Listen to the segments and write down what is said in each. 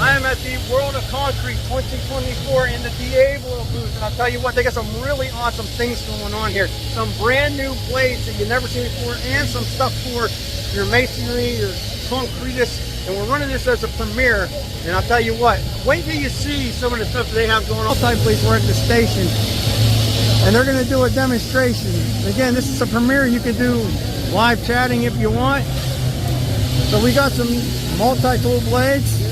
I am at the World of Concrete 2024 in the Diablo booth, and I'll tell you what, they got some really awesome things going on here. Some brand new blades that you've never seen before, and some stuff for your masonry, your concretists, and we're running this as a premiere. And I'll tell you what, wait till you see some of the stuff that they have going on. Multi-blades were at the station, and they're going to do a demonstration. Again, this is a premiere. You can do live chatting if you want. So we got some multi-tool blades.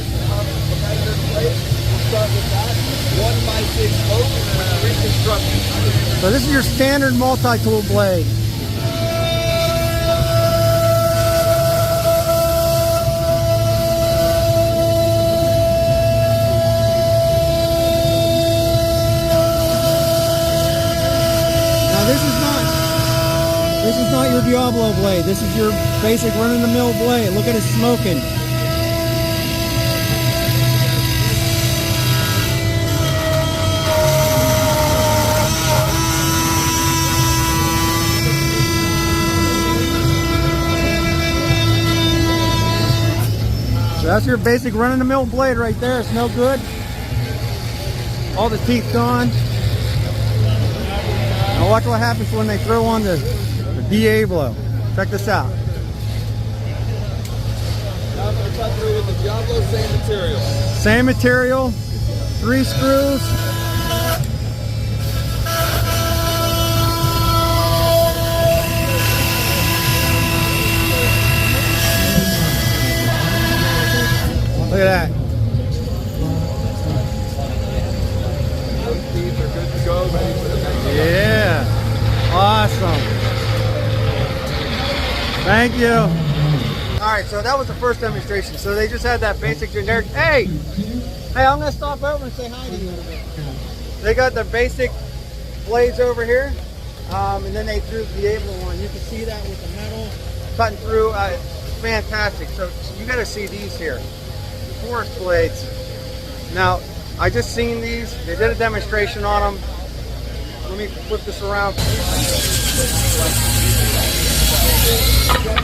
So this is your standard multi-tool blade. Now this is not your Diablo blade. This is your basic run-of-the-mill blade. Look at it smoking. So that's your basic run-of-the-mill blade right there. It's no good. All the teeth gone. Now watch what happens when they throw on the Diablo. Check this out. Now I'm going to cut through with the Diablo, same material. Same material, 3 screws. Look at that. Those teeth are good to go, ready for the next. Yeah, awesome. Thank you. All right, so that was the first demonstration. So they just had that basic generic. Hey, I'm gonna stop over and say hi to you a little bit. They got the basic blades over here, and then they threw the Diablo one. You can see that with the metal cutting through. It's fantastic. So you got to see these here. Forest blades. Now, I just seen these. They did a demonstration on them. Let me flip this around.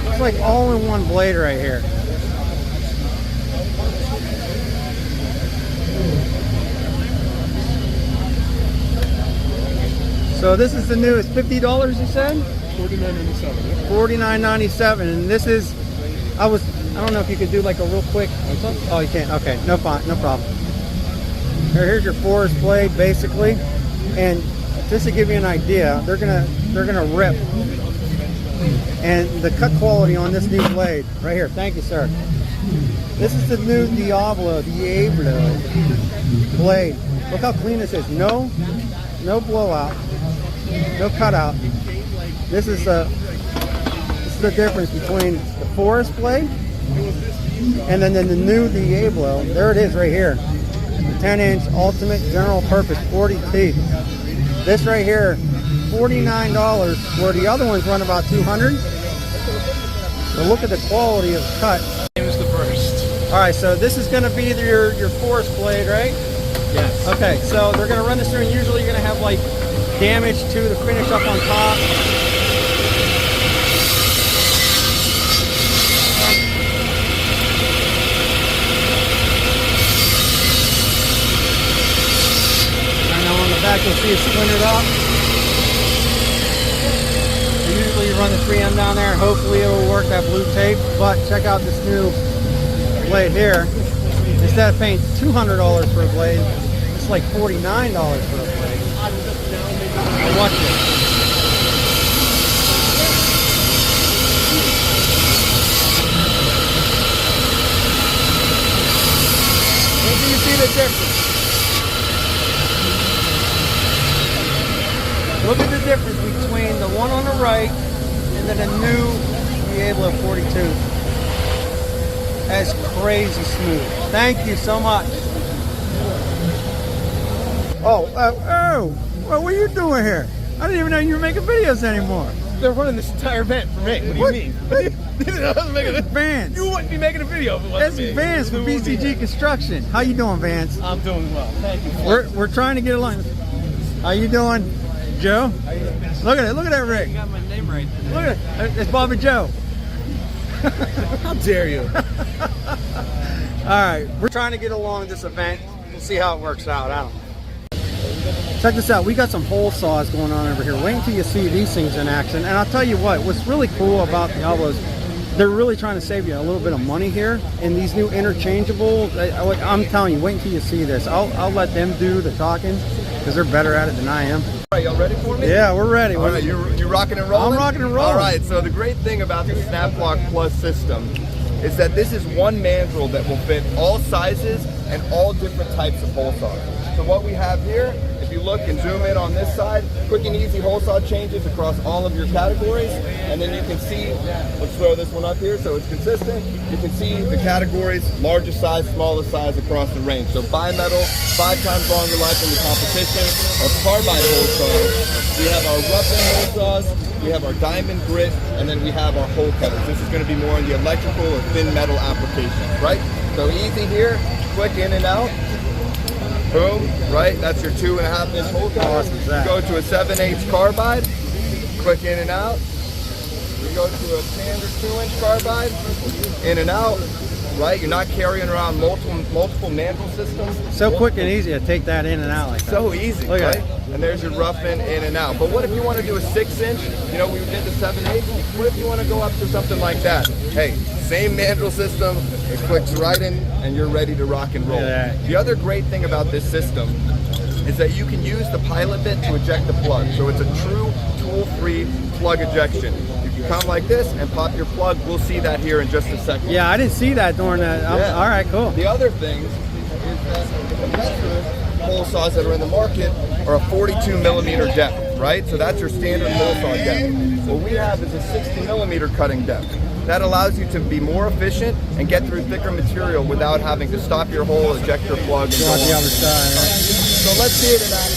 It's like all in one blade right here. So this is the newest. $50 you said? $49.97. $49.97, and this is. I don't know if you could do like a real quick. Oh, you can't. Okay, no problem. Here's your forest blade, basically, and just to give you an idea, they're gonna rip. And the cut quality on this new blade, right here. Thank you, sir. This is the new Diablo blade. Look how clean this is. No blowout, no cutout. This is the difference between the forest blade and then the new Diablo. There it is right here. The 10-inch ultimate general purpose 40 teeth. This right here, $49, where the other ones run about $200. So look at the quality of the cut. James the First. All right, so this is going to be your forest blade, right? Yes. Okay, so they're going to run this through, and usually you're going to have like damage to the finish up on top. Back, you'll see it splintered up. Usually you run the 3M down there, and hopefully it'll work, that blue tape. But check out this new blade here. Instead of paying $200 for a blade, it's like $49 for a blade. So watch it. When do you see the difference? Look at the difference between the one on the right and then the new Diablo 42. That's crazy smooth. Thank you so much. Oh, well, what are you doing here? I didn't even know you were making videos anymore. They're running this entire event for me. What do you mean? It's Vance. You wouldn't be making a video if it wasn't me. That's Vance from BCG Construction. How you doing, Vance? I'm doing well. Thank you. We're trying to get along. How you doing, Joe? Look at it. Look at that rig. You got my name right. Look at it. It's Bob and Joe. How dare you? right, we're trying to get along this event. We'll see how it works out. I don't know. Check this out. We got some hole saws going on over here. Wait until you see these things in action. And I'll tell you what's really cool about Diablo is they're really trying to save you a little bit of money here. And these new interchangeables, I'm telling you, wait until you see this. I'll let them do the talking because they're better at it than I am. All right, y'all ready for me? Yeah, we're ready. All right, you rocking and rolling? I'm rocking and rolling. All right, so the great thing about the Snap Lock Plus system is that this is one mandrel that will fit all sizes and all different types of hole saws. So what we have here, if you look and zoom in on this side, quick and easy hole saw changes across all of your categories. And then you can see, let's throw this one up here so it's consistent. You can see the categories, largest size, smallest size across the range. So bimetal, 5 times longer life than the competition. Our carbide hole saws, we have our rough-end hole saws, we have our diamond grit, and then we have our hole cutters. This is going to be more in the electrical or thin metal applications, right? So easy here, quick in and out. Boom, right? That's your 2.5 inch hole cutter. How awesome is that? Go to a 7/8 carbide, quick in and out. We go to a standard 2-inch carbide, in and out, right? You're not carrying around multiple mandrel systems. So quick and easy to take that in and out like that. So easy, Look at right? And there's your rough in and out. But what if you want to do a 6-inch? You know, we did the 7/8. What if you want to go up to something like that? Hey, same mandrel system, it clicks right in and you're ready to rock and roll. Yeah. The other great thing about this system is that you can use the pilot bit to eject the plug. So it's a true tool-free plug ejection. You can come like this and pop your plug. We'll see that here in just a second. Yeah, I didn't see that during that. Yeah. All right, cool. The other thing is that the lesser hole saws that are in the market are a 42mm depth, right? So that's your standard hole saw depth. What we have is a 60mm cutting depth. That allows you to be more efficient and get through thicker material without having to stop your hole, eject your plug, and Go go out the on. other side. So let's see it in action.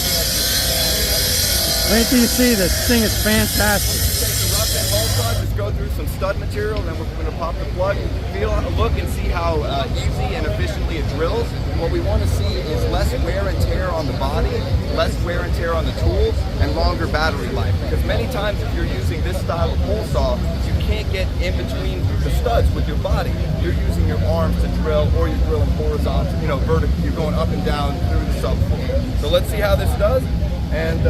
Wait till you see this. This thing is fantastic. Take the rough end hole saw, just go through some stud material, and then we're going to pop the plug. Look and see how easy and efficiently it drills. What we want to see is less wear and tear on the body, less wear and tear on the tools, and longer battery life. Because many times if you're using this style of hole saw, you can't get in between the studs with your body. You're using your arms to drill, or you're drilling horizontal, vertical. You're going up and down through the subfloor. So let's see how this does. And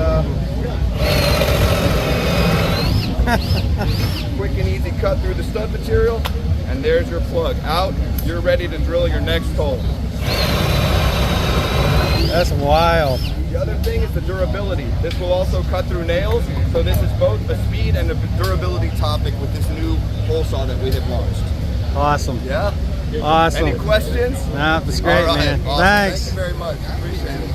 quick and easy cut through the stud material, and there's your plug. Out, you're ready to drill your next hole. That's wild. The other thing is the durability. This will also cut through nails, so this is both a speed and a durability topic with this new hole saw that we have launched. Awesome. Yeah? Awesome. Any questions? Nah, that's great, All right, man. awesome. Thanks. Thank you very much. Appreciate it.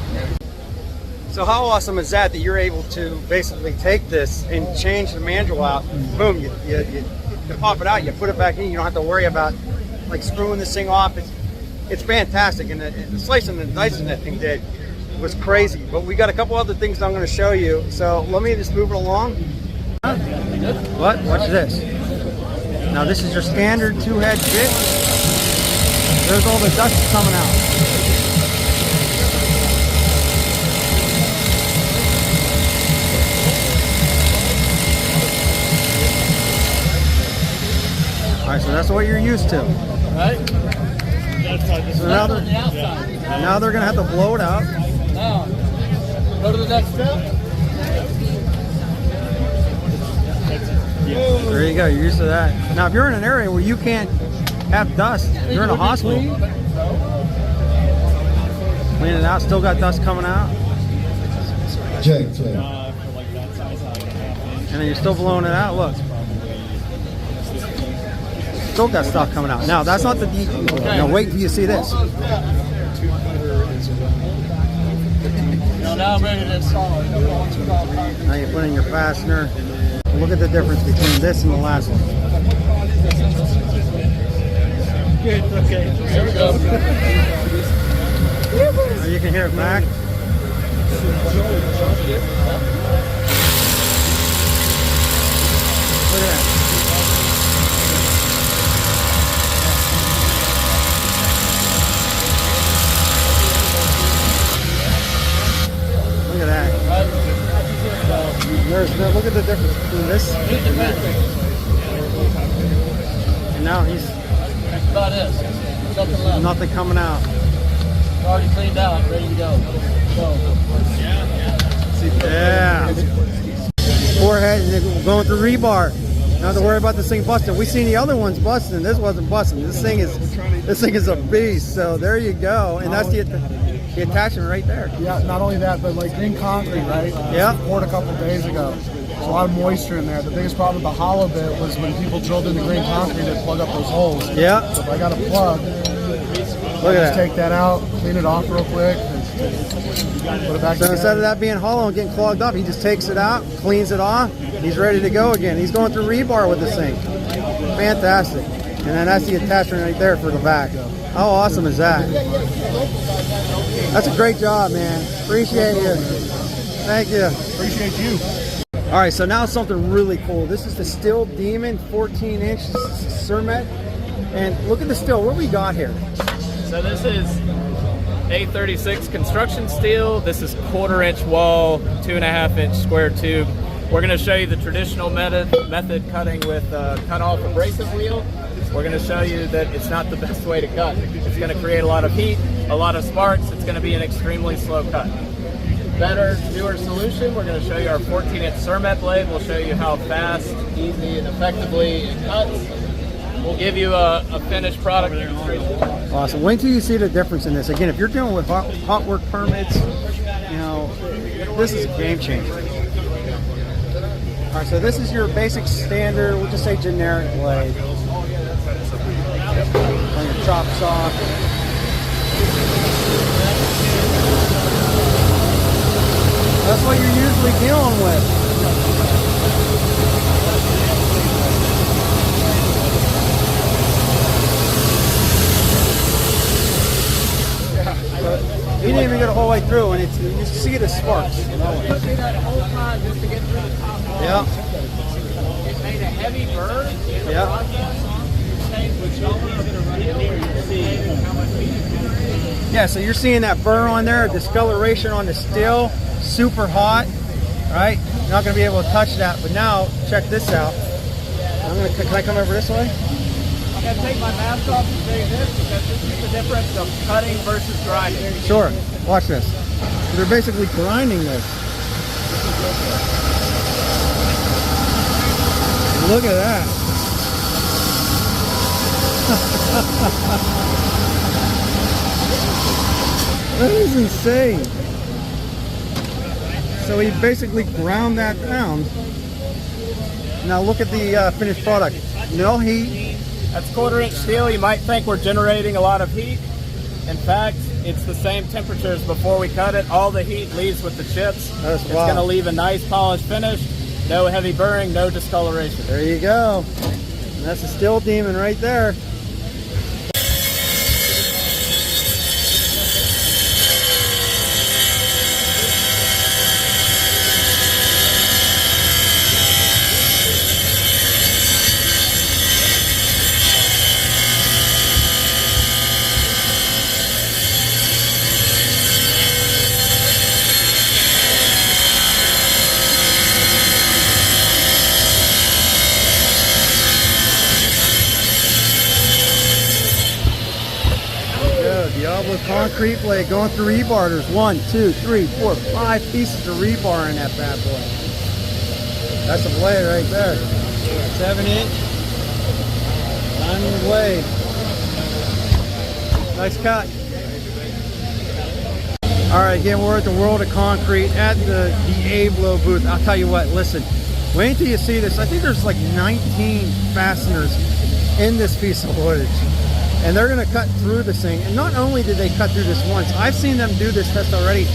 So how awesome is that you're able to basically take this and change the mandrel out? Boom, you pop it out, you put it back in. You don't have to worry about like screwing this thing off. It's fantastic, and the slicing and dicing that thing did was crazy. But we got a couple other things I'm going to show you. So let me just move it along. What? Watch this. Now this is your standard 2-head jig. There's all the dust coming out. All right, so that's what you're used to. Right? So now they're going to have to blow it out. Now, go to the next step. There you go, you're used to that. Now, if you're in an area where you can't have dust, you're in a hospital. Clean it out, still got dust coming out. Check. And then you're still blowing it out, look. Still got stuff coming out. Now, that's not the deep. Now, wait till you see this. Now I'm ready to install it. Now you put in your fastener. Look at the difference between this and the last one. Good, okay. There we go. Now you can hear it back. Look at that. Look at that. Look at the difference between this and that. And now he's... That's about it. Nothing left. Nothing coming out. It's already cleaned out, ready to go. Yeah. Forehead and then going through rebar. Not to worry about this thing busting. We've seen the other ones busting. This wasn't busting. This thing is a beast. So there you go. And that's the attachment right there. Yeah, not only that, but like green concrete, right? Yeah. Poured a couple days ago. There's a lot of moisture in there. The biggest problem with the hollow bit was when people drilled into green concrete, it plugged up those holes. Yeah. So if I got a plug, Look at that. take that out, clean it off real quick, and put it back So together. instead of that being hollow and getting clogged up, he just takes it out, cleans it off. He's ready to go again. He's going through rebar with this thing. Fantastic. And then that's the attachment right there for the back. How awesome is that? That's a great job, man. Appreciate you. Thank you. Appreciate you. All right, so now something really cool. This is the Ste Demon 14-inch Cermet. And look at the steel. What we got here? So this is A36 construction steel. This is 1/4-inch wall, 2.5-inch square tube. We're going to show you the traditional method cutting with cut-off abrasive wheel. We're going to show you that it's not the best way to cut. It's going to create a lot of heat, a lot of sparks. It's going to be an extremely slow cut. Better, newer solution, we're going to show you our 14-inch Cermet blade. We'll show you how fast, easy, and effectively it cuts. We'll give you a finished product. Awesome. Wait till you see the difference in this. Again, if you're dealing with hot work permits, you know, this is a game changer. All right, so this is your basic standard, we'll just say generic blade. On your chop saw. That's what you're usually dealing with. You didn't even get a whole way through, and it's, you see the sparks. It took me that whole time just to get through the top. Yeah. It made a heavy burn in the Yeah. process, which y'all are going to run in here and see how much heat. Yeah, so you're seeing that burr on there, discoloration on the steel, super hot, right? You're not going to be able to touch that, but now check this out. Can I come over this way? I'm going to take my mask off and say this because this is the difference of cutting versus grinding. Sure. Watch this. So they're basically grinding this. Look at that. That is insane. So he basically ground that down. Now look at the finished product. No heat. That's 1/4-inch steel. You might think we're generating a lot of heat. In fact, it's the same temperature as before we cut it. All the heat leaves with the chips. That's it's wild. going to leave a nice polished finish. No heavy burring, no discoloration. There you go. And that's a Ste Demon right there. Diablo concrete blade going through rebar. There's 1, 2, 3, 4, 5 pieces of rebar in that bad boy. That's a blade right there. 7-inch diamond blade. Nice cut. All right, again, we're at the World of Concrete at the Diablo booth. I'll tell you what, listen, wait until you see this. I think there's like 19 fasteners in this piece of footage. And they're going to cut through this thing. And not only did they cut through this once, I've seen them do this test already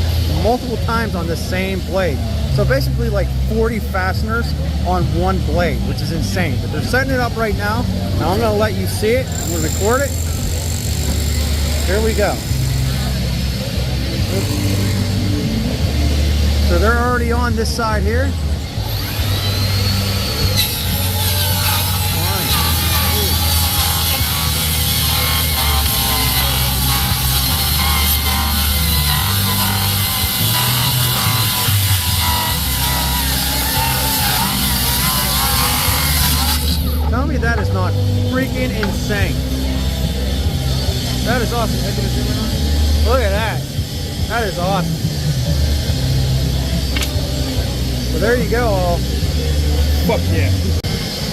multiple times on the same blade. So basically like 40 fasteners on one blade, which is insane. But they're setting it up right now. Now I'm going to let you see it. I'm going to record it. Here we go. So they're already on this side here. Tell me that is not freaking insane. That is awesome. Look at that. That is awesome. Well, there you go, all. Fuck yeah.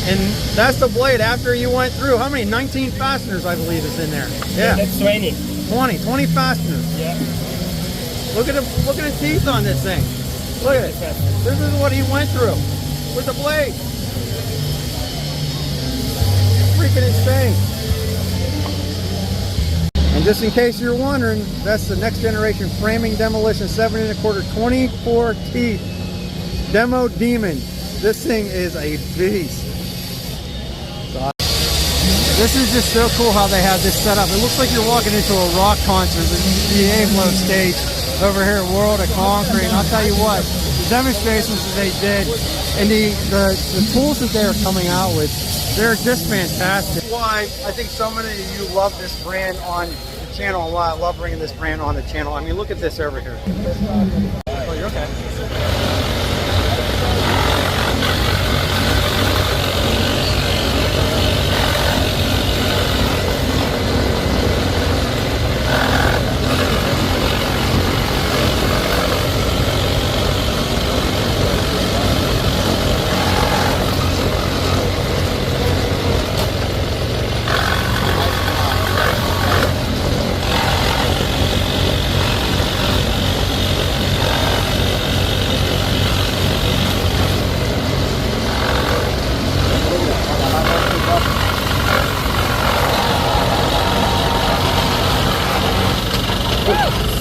And that's the blade after you went through. How many? 19 fasteners, I believe, is in there. Yeah. That's 20. 20 fasteners. Yeah. Look at the teeth on this thing. Look at it. This is what he went through with the blade. Freaking insane. And just in case you're wondering, that's the next generation framing demolition 7 1/4 24 teeth Demo Demon. This thing is a beast. This is just so cool how they have this set up. It looks like you're walking into a rock concert, the Diablo stage over here at World of Concrete. And I'll tell you what, the demonstrations that they did and the tools that they're coming out with, they're just fantastic. Why I think so many of you love this brand on the channel and why I love bringing this brand on the channel. I mean, look at this over here. Oh, you're okay.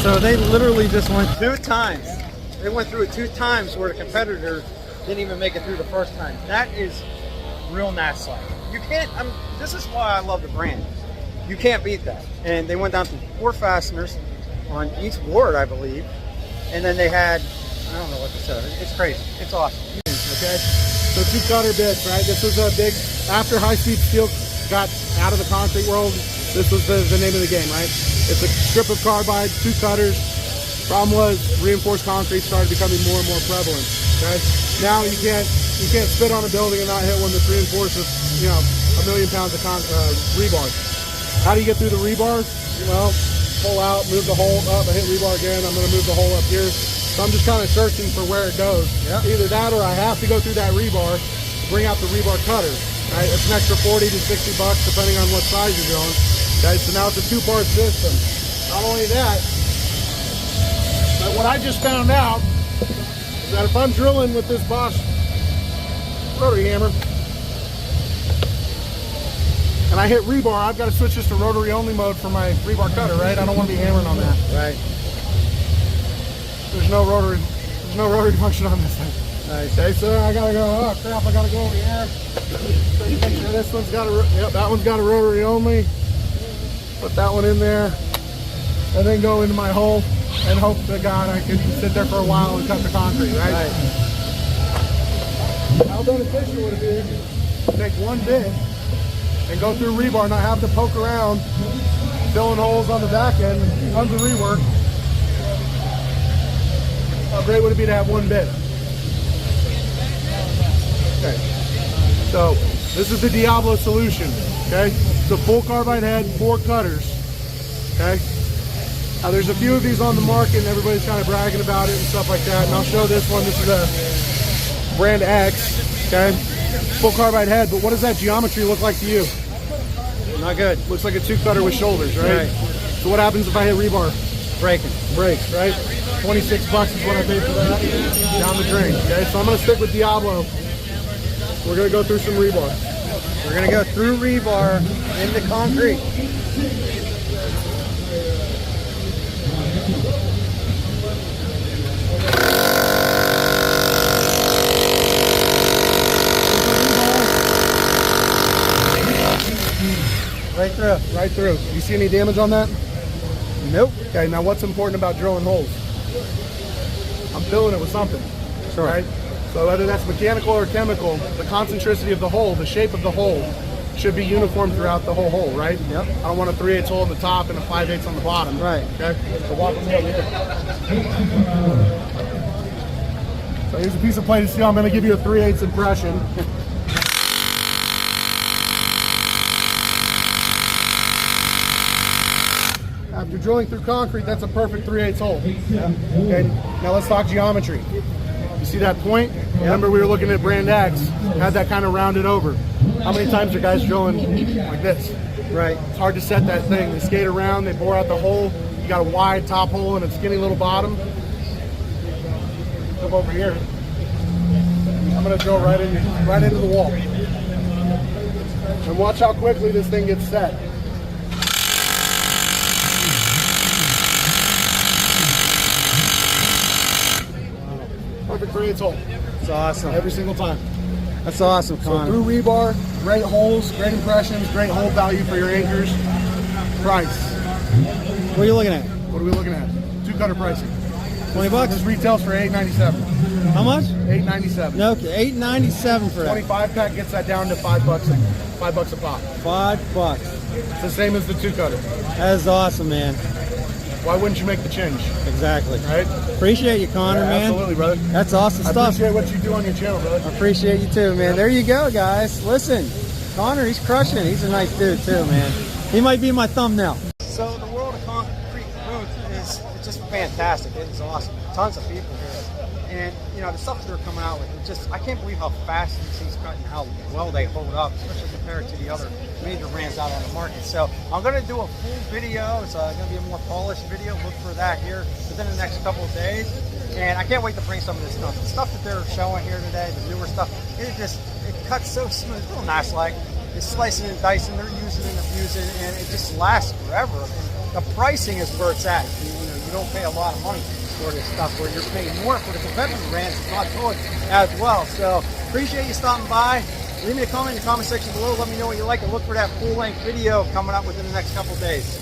So they literally just went 2 times. They went through it 2 times where the competitor didn't even make it through the first time. That is real Nast like. You can't, this is why I love the brand. You can't beat that. And they went down to 4 fasteners on each board, I believe. And then they had, I don't know what to say. It's crazy. It's awesome. Okay, so 2 cutter bits, right? This was a big, after high-speed steel got out of the concrete world, this was the name of the game, right? It's a strip of carbide, 2 cutters. Problem was, reinforced concrete started becoming more and more prevalent. Okay, now you can't spit on a building and not hit one that's reinforced with, you know, 1 million pounds of rebar. How do you get through the rebar? Well, pull out, move the hole up. I hit rebar again. I'm going to move the hole up here. So I'm just kind of searching for where it goes. Yep. Either that or I have to go through that rebar, bring out the rebar cutter. Right? It's an extra 40 to 60 bucks depending on what size you're going. Okay, so now it's a 2-part system. Not only that, but what I just found out is that if I'm drilling with this BAS rotary hammer and I hit rebar, I've got to switch this to rotary only mode for my rebar cutter, right? I don't want to be hammering on that. Right. There's no rotary function on this thing. Nice. Okay, so I gotta go, oh crap, I gotta go over here. Make sure this one's got that one's got a rotary only. Put that one in there, and then go into my hole and hope to God I can sit there for a while and cut the concrete, right? How beneficial would it be to take 1 bit and go through rebar and not have to poke around, filling holes on the back end, tons of rework. How great would it be to have 1 bit? Okay, so this is the Diablo solution, okay? It's a full carbide head, 4 cutters, okay? Now there's a few of these on the market and everybody's kind of bragging about it and stuff like that, and I'll show this one. This is a brand X, okay? Full carbide head, but what does that geometry look like to you? Not good. Looks like a 2 cutter with shoulders, right? So what happens if I hit rebar? Breaking. Breaks, right? 26 bucks is what I paid for that, down the drain, okay? So I'm gonna stick with Diablo. We're gonna go through some rebar. We're gonna go through rebar into concrete. Right through. Right through. You see any damage on that? Nope. Okay, now what's important about drilling holes? I'm filling it with something, Sure. right? So whether that's mechanical or chemical, the concentricity of the hole, the shape of the hole, should be uniform throughout the whole hole, right? Yep. I don't want a 3/8 hole in the top and a 5/8 on the bottom. Right. Okay. So walk with me over here. So here's a piece of plated steel. I'm going to give you a 3/8 impression. After drilling through concrete, that's a perfect 3/8 hole. And now let's talk geometry. You see that point? Remember we were looking at Brand X, had that kind of rounded over. How many times are guys drilling like this? Right. It's hard to set that thing. They skate around, they bore out the hole. You got a wide top hole and a skinny little bottom. Come over here. I'm gonna drill right into the wall. And watch how quickly this thing gets set. Perfect 3/8 hole. That's awesome. Every single time. That's awesome, So Connor. through rebar, great holes, great impressions, great hole value for your anchors. Price. What are you looking at? What are we looking at? Two cutter pricing. $20? This retails for $8.97. How much? $8.97. No, okay, $8.97 for that. 25 pack gets that down to $5 a pop. $5. It's the same as the two cutter. That is awesome, man. Why wouldn't you make the change? Exactly. Right? Appreciate you, Connor, Yeah, man. absolutely, brother. That's awesome I stuff. appreciate what you do on your channel, brother. I appreciate you too, man. There you go, guys. Listen, Connor, he's crushing. He's a nice dude too, man. He might be my thumbnail. So the world of concrete booth is just fantastic. It is awesome. Tons of people here. And, you know, the stuff that they're coming out with, I can't believe how fast these things cut and how well they hold up, especially compared to the other major brands out on the market. So I'm going to do a full video. It's going to be a more polished video. Look for that here within the next couple of days. And I can't wait to bring some of this stuff. The stuff that they're showing here today, the newer stuff, it cuts so smooth. It's real nice, like it's slicing and dicing. They're using and abusing, and it just lasts forever. And the pricing is where it's at. You don't pay a lot of money for this stuff, where you're paying more for the competitive brands, not good as well. So appreciate you stopping by. Leave me a comment in the comment section below. Let me know what you like, and look for that full-length video coming up within the next couple of days.